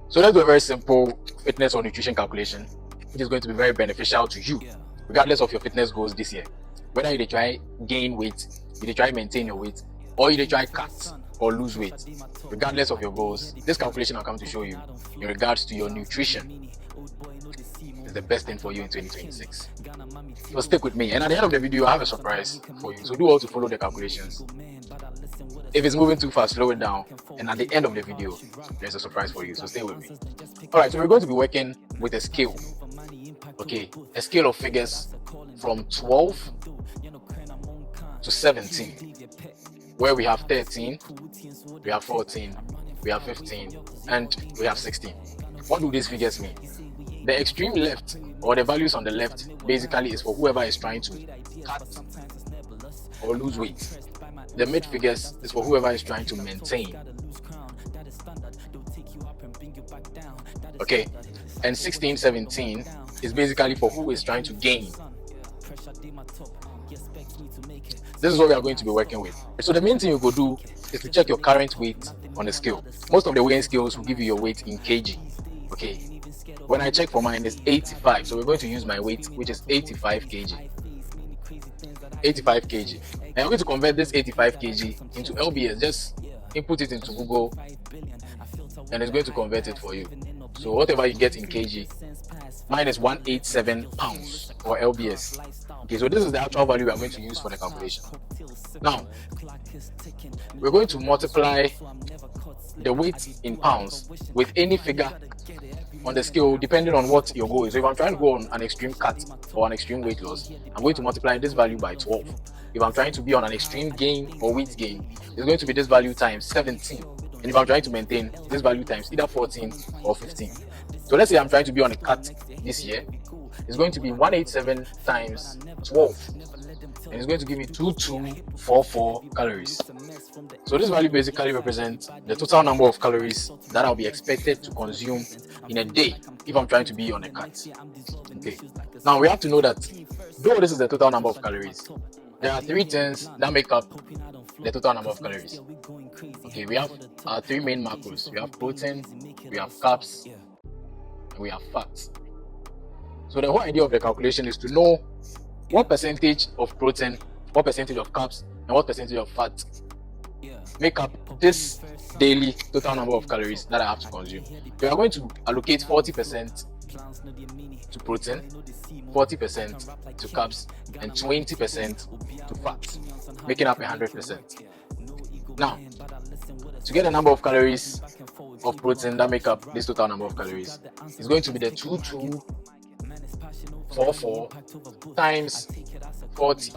So let's do a very simple fitness or nutrition calculation, which is going to be very beneficial to you, regardless of your fitness goals this year. Whether you try gain weight, you try maintain your weight, or you try cut or lose weight, regardless of your goals, this calculation I'll come to show you in regards to your nutrition is the best thing for you in 2026. So stick with me, and at the end of the video I have a surprise for you, so do all to follow the calculations. If it's moving too fast, slow it down, and at the end of the video there's a surprise for you, so stay with me. Alright, so we're going to be working with a scale. Okay, a scale of figures from 12 to 17, where we have 13, we have 14, we have 15, and we have 16. What do these figures mean? The extreme left, or the values on the left, basically is for whoever is trying to cut or lose weight. The mid figures is for whoever is trying to maintain. Okay, and 16, 17 is basically for who is trying to gain. This is what we are going to be working with. So the main thing you go do is to check your current weight on the scale. Most of the weighing scales will give you your weight in kg. Okay, when I check for mine, it's 85, so we're going to use my weight, which is 85 kg. 85 kg, and I'm going to convert this 85 kg into LBS. Just input it into Google and it's going to convert it for you. So whatever you get in kg, mine is 187 pounds or LBS. Okay, so this is the actual value we are going to use for the calculation. Now we're going to multiply the weight in pounds with any figure on the scale depending on what your goal is. So if I'm trying to go on an extreme cut or an extreme weight loss, I'm going to multiply this value by 12. If I'm trying to be on an extreme gain or weight gain, it's going to be this value times 17. And if I'm trying to maintain, this value times either 14 or 15. So let's say I'm trying to be on a cut this year, it's going to be 187 times 12, and it's going to give me 2244 calories. So this value basically represents the total number of calories that I'll be expected to consume in a day if I'm trying to be on a cut. Okay, now we have to know that though this is the total number of calories, there are three things that make up the total number of calories. Okay, we have our three main macros. We have protein, we have carbs, and we have fats. So the whole idea of the calculation is to know what percentage of protein, what percentage of carbs, and what percentage of fat make up this daily total number of calories that I have to consume. We are going to allocate 40% to protein, 40% to carbs, and 20% to fats, making up 100%. Now, to get the number of calories of protein that make up this total number of calories, it's going to be the 2244 times 40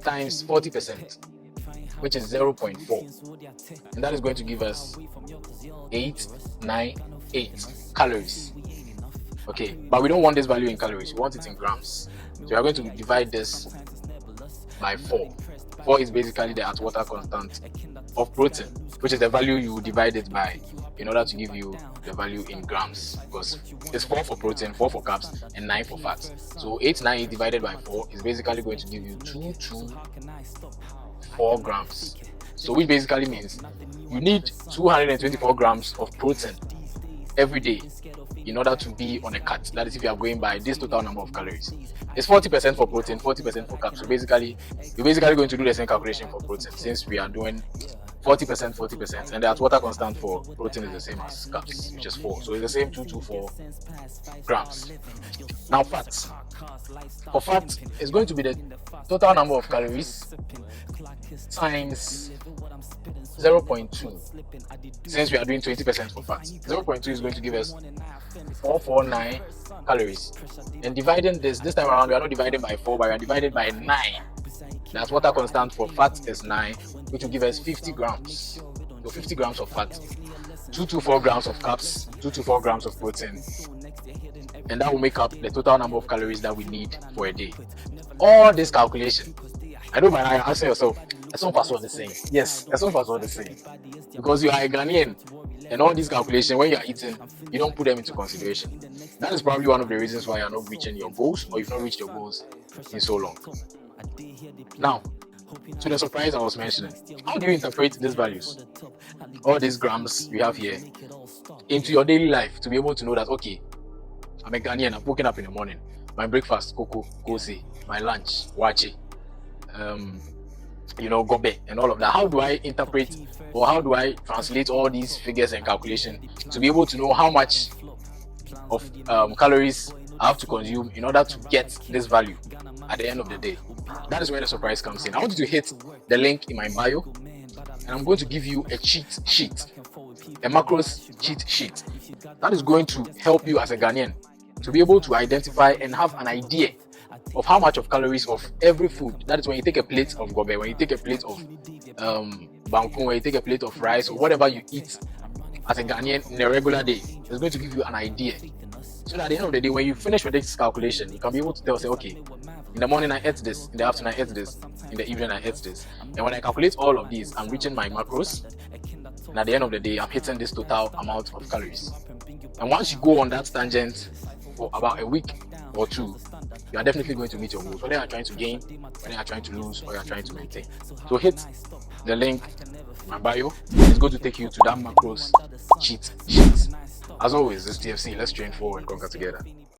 times 40%, which is 0.4, and that is going to give us 898 calories. Okay, but we don't want this value in calories, we want it in grams. So we are going to divide this by 4. 4 is basically the water constant of protein, which is the value you divide it by in order to give you the value in grams, because it's 4 for protein, 4 for carbs, and 9 for fats. So 898 divided by 4 is basically going to give you 224 grams. So which basically means you need 224 grams of protein every day in order to be on a cut. That is if you are going by this total number of calories. It's 40% for protein, 40% for carbs. So basically, you're basically going to do the same calculation for protein, since we are doing 40%, 40%, and the water constant for protein is the same as carbs, which is 4. So it's the same 224 grams. Now fats. For fat, it's going to be the total number of calories times 0.2. Since we are doing 20% for fat, 0.2 is going to give us 449 calories. And dividing this time around, we are not dividing by 4, but we are dividing by 9. That's water constant for fat is 9, which will give us 50 grams. So 50 grams of fat, 224 grams of carbs, 224 grams of protein, and that will make up the total number of calories that we need for a day. All this calculation, I don't mind asking yourself, Esson was the same. Yes, Esson was the same. Because you are a Ghanaian, and all these calculations, when you are eating, you don't put them into consideration. That is probably one of the reasons why you are not reaching your goals, or you've not reached your goals in so long. Now, So the surprise I was mentioning, how do you interpret these values, all these grams we have here, into your daily life to be able to know that, okay, I'm a Ghanaian, I'm waking up in the morning, my breakfast, cocoa, kosi, my lunch, wache, gobe, and all of that. How do I interpret, or how do I translate all these figures and calculation to be able to know how much of calories I have to consume in order to get this value at the end of the day? That is where the surprise comes in. I want you to hit the link in my bio, and I'm going to give you a cheat sheet, a macros cheat sheet that is going to help you as a Ghanaian to be able to identify and have an idea of how much of calories of every food. That is when you take a plate of gobe, when you take a plate of bangkun, when you take a plate of rice, or whatever you eat as a Ghanaian in a regular day. It's going to give you an idea, so that at the end of the day, when you finish with this calculation, you can be able to tell, say, okay, in the morning I ate this, in the afternoon I ate this, in the evening I ate this. And when I calculate all of these, I'm reaching my macros, and at the end of the day, I'm hitting this total amount of calories. And once you go on that tangent for about a week or two, you are definitely going to meet your goals, whether you are trying to gain, whether you are trying to lose, or you are trying to maintain. So hit the link in my bio. It's going to take you to that macros cheat sheet. As always, this TFC. Let's train forward and conquer together.